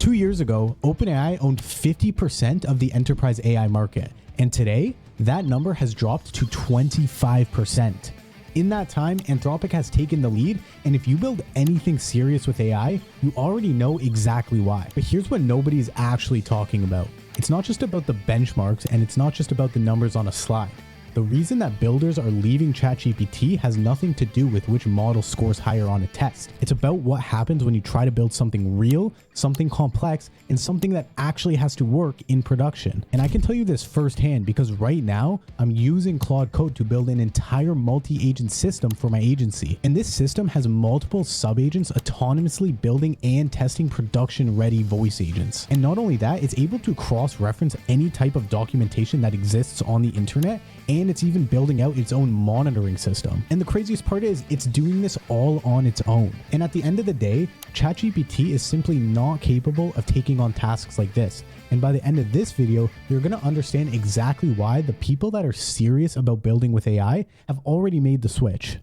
2 years ago, OpenAI owned 50% of the enterprise AI market, and today, that number has dropped to 25%. In that time, Anthropic has taken the lead, and if you build anything serious with AI, you already know exactly why. But here's what nobody is actually talking about. It's not just about the benchmarks, and it's not just about the numbers on a slide. The reason that builders are leaving ChatGPT has nothing to do with which model scores higher on a test. It's about what happens when you try to build something real, something complex, and something that actually has to work in production. And I can tell you this firsthand because right now I'm using Claude Code to build an entire multi-agent system for my agency. And this system has multiple sub-agents autonomously building and testing production-ready voice agents. And not only that, it's able to cross-reference any type of documentation that exists on the internet, and it's even building out its own monitoring system. And the craziest part is it's doing this all on its own. And at the end of the day, ChatGPT is simply not capable of taking on tasks like this. And by the end of this video, you're going to understand exactly why the people that are serious about building with AI have already made the switch.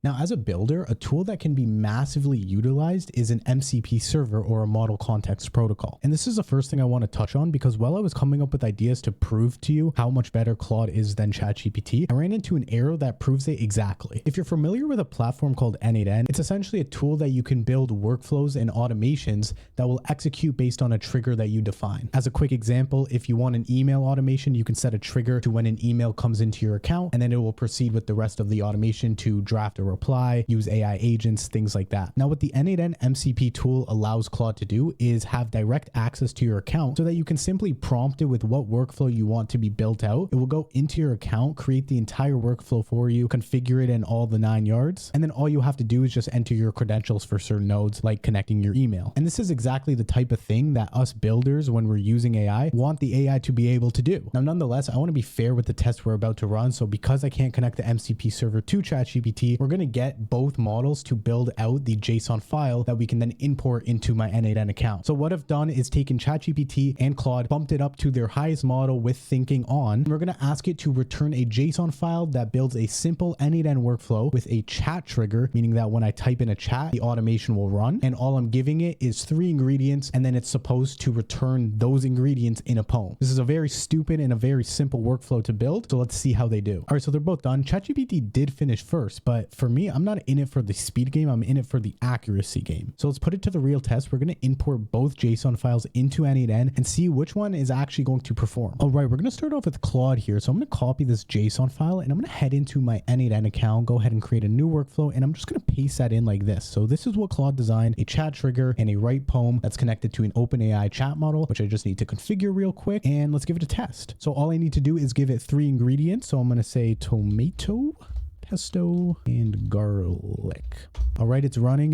Now, as a builder, a tool that can be massively utilized is an MCP server or a model context protocol. And this is the first thing I want to touch on because while I was coming up with ideas to prove to you how much better Claude is than ChatGPT, I ran into an error that proves it exactly. If you're familiar with a platform called N8N, it's essentially a tool that you can build workflows and automations that will execute based on a trigger that you define. As a quick example, if you want an email automation, you can set a trigger to when an email comes into your account, and then it will proceed with the rest of the automation to draft a reply, use AI agents, things like that. Now, what the N8N MCP tool allows Claude to do is have direct access to your account so that you can simply prompt it with what workflow you want to be built out. It will go into your account, create the entire workflow for you, configure it in all the 9 yards, and then all you have to do is just enter your credentials for certain nodes like connecting your email. And this is exactly the type of thing that us builders, when we're using AI, want the AI to be able to do. Now, nonetheless, I want to be fair with the test we're about to run. So because I can't connect the MCP server to ChatGPT, we're going to get both models to build out the JSON file that we can then import into my N8N account. So what I've done is taken ChatGPT and Claude, bumped it up to their highest model with thinking on. We're going to ask it to return a JSON file that builds a simple N8N workflow with a chat trigger, meaning that when I type in a chat, the automation will run. And all I'm giving it is 3 ingredients, and then it's supposed to return those ingredients in a poem. This is a very stupid and a very simple workflow to build. So let's see how they do. All right, so they're both done. ChatGPT did finish first, but for me, I'm not in it for the speed game. I'm in it for the accuracy game. So let's put it to the real test. We're going to import both JSON files into N8N and see which one is actually going to perform. All right, we're going to start off with Claude here. So I'm going to copy this JSON file and I'm going to head into my N8N account, go ahead and create a new workflow, and I'm just going to paste that in like this. So this is what Claude designed: a chat trigger and a write poem that's connected to an OpenAI chat model, which I just need to configure real quick. And let's give it a test. So all I need to do is give it 3 ingredients. So I'm going to say tomato, pesto, and garlic. All right, it's running.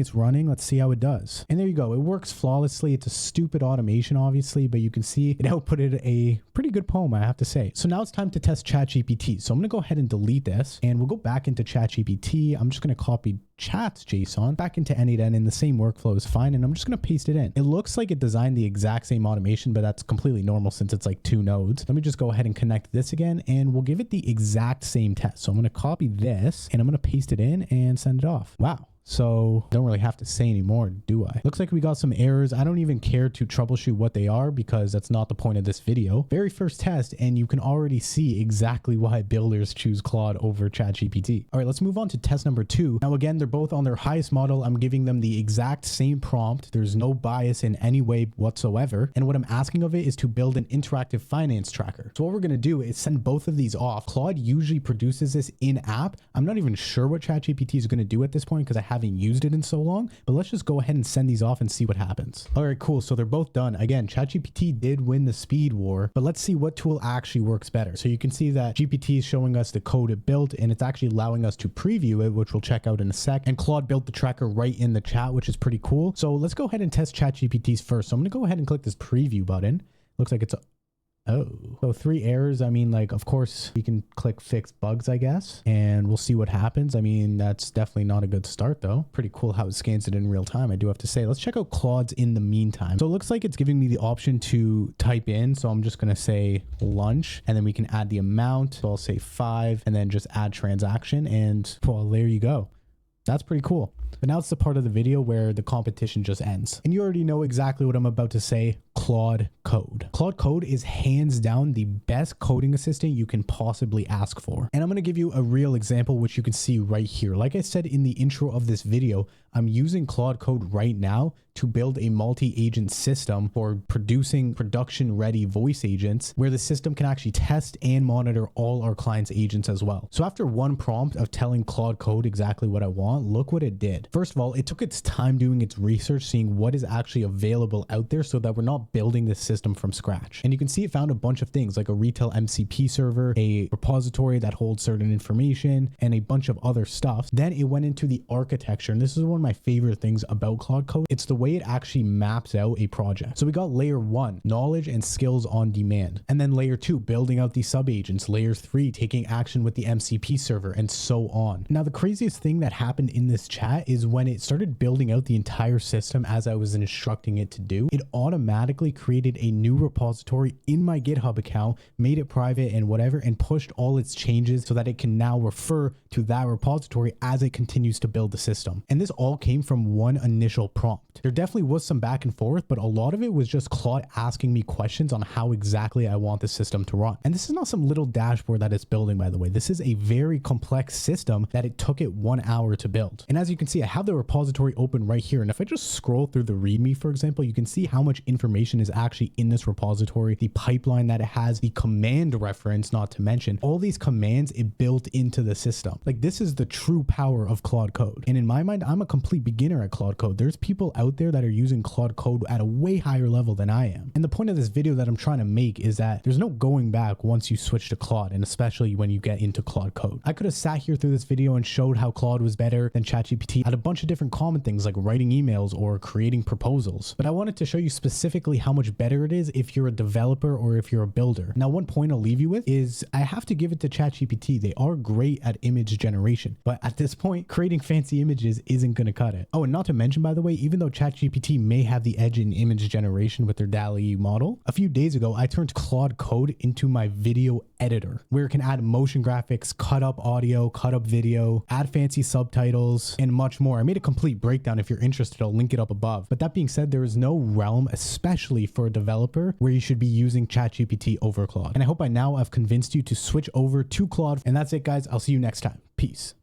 Let's see how it does. And there you go. It works flawlessly. It's a stupid automation, obviously, but you can see it outputted a pretty good poem, I have to say. So now it's time to test ChatGPT. So I'm going to go ahead and delete this, and we'll go back into ChatGPT. I'm just going to copy chat's JSON back into N8N, and the same workflow is fine. And I'm just going to paste it in. It looks like it designed the exact same automation, but that's completely normal since it's like 2 nodes. Let me just go ahead and connect this again, and we'll give it the exact same test. So I'm going to copy this and I'm going to paste it in and send it off. Wow. So don't really have to say anymore, do I? Looks like we got some errors. I don't even care to troubleshoot what they are because that's not the point of this video. Very first test, and you can already see exactly why builders choose Claude over ChatGPT. All right, let's move on to test number 2. Now, again, they're both on their highest model. I'm giving them the exact same prompt. There's no bias in any way whatsoever. And what I'm asking of it is to build an interactive finance tracker. So what we're going to do is send both of these off. Claude usually produces this in app. I'm not even sure what ChatGPT is going to do at this point because I haven't used it in so long, but let's just go ahead and send these off and see what happens. All right, cool. So they're both done. Again, ChatGPT did win the speed war, but let's see what tool actually works better. So you can see that GPT is showing us the code it built, and it's actually allowing us to preview it, which we'll check out in a sec. And Claude built the tracker right in the chat, which is pretty cool. So let's go ahead and test ChatGPT's first. So I'm going to go ahead and click this preview button. Looks like it's so 3 errors. I mean, like, of course, you can click fix bugs, I guess, and we'll see what happens. I mean, that's definitely not a good start, though. Pretty cool how it scans it in real time, I do have to say. Let's check out Claude's in the meantime. So it looks like it's giving me the option to type in. So I'm just going to say lunch, and then we can add the amount. So I'll say 5 and then just add transaction, and well, there you go. That's pretty cool. But now it's the part of the video where the competition just ends. And you already know exactly what I'm about to say. Claude Code. Claude Code is hands down the best coding assistant you can possibly ask for. And I'm going to give you a real example, which you can see right here. Like I said in the intro of this video, I'm using Claude Code right now to build a multi-agent system for producing production-ready voice agents where the system can actually test and monitor all our clients' agents as well. So after one prompt of telling Claude Code exactly what I want, look what it did. First of all, it took its time doing its research, seeing what is actually available out there so that we're not building this system from scratch. And you can see it found a bunch of things like a retail MCP server, a repository that holds certain information, and a bunch of other stuff. Then it went into the architecture, and this is one of my favorite things about Claude Code. It's the way it actually maps out a project. So we got layer 1, knowledge and skills on demand. And then layer 2, building out the sub-agents. Layer 3, taking action with the MCP server, and so on. Now, the craziest thing that happened in this chat is when it started building out the entire system as I was instructing it to do, it automatically created a new repository in my GitHub account, made it private and whatever, and pushed all its changes so that it can now refer to that repository as it continues to build the system. And this all came from one initial prompt. There definitely was some back and forth, but a lot of it was just Claude asking me questions on how exactly I want the system to run. And this is not some little dashboard that it's building, by the way. This is a very complex system that it took it 1 hour to build. And as you can see, I have the repository open right here. And if I just scroll through the README, for example, you can see how much information is actually in this repository, the pipeline that it has, the command reference, not to mention all these commands it built into the system. Like, this is the true power of Claude Code. And in my mind, I'm a complete beginner at Claude Code. There's people out there that are using Claude Code at a way higher level than I am. And the point of this video that I'm trying to make is that there's no going back once you switch to Claude, and especially when you get into Claude Code. I could have sat here through this video and showed how Claude was better than ChatGPT at a bunch of different common things like writing emails or creating proposals. But I wanted to show you specifically how much better it is if you're a developer or if you're a builder. Now, one point I'll leave you with is I have to give it to ChatGPT. They are great at image generation, but at this point, creating fancy images isn't going to cut it. Oh, and not to mention, by the way, even though ChatGPT may have the edge in image generation with their DALL-E model, a few days ago, I turned Claude Code into my video editor, where it can add motion graphics, cut up audio, cut up video, add fancy subtitles, and much more. I made a complete breakdown. If you're interested, I'll link it up above. But that being said, there is no realm, especially for a developer, where you should be using ChatGPT over Claude. And I hope by now I've convinced you to switch over to Claude. And that's it, guys. I'll see you next time. Peace.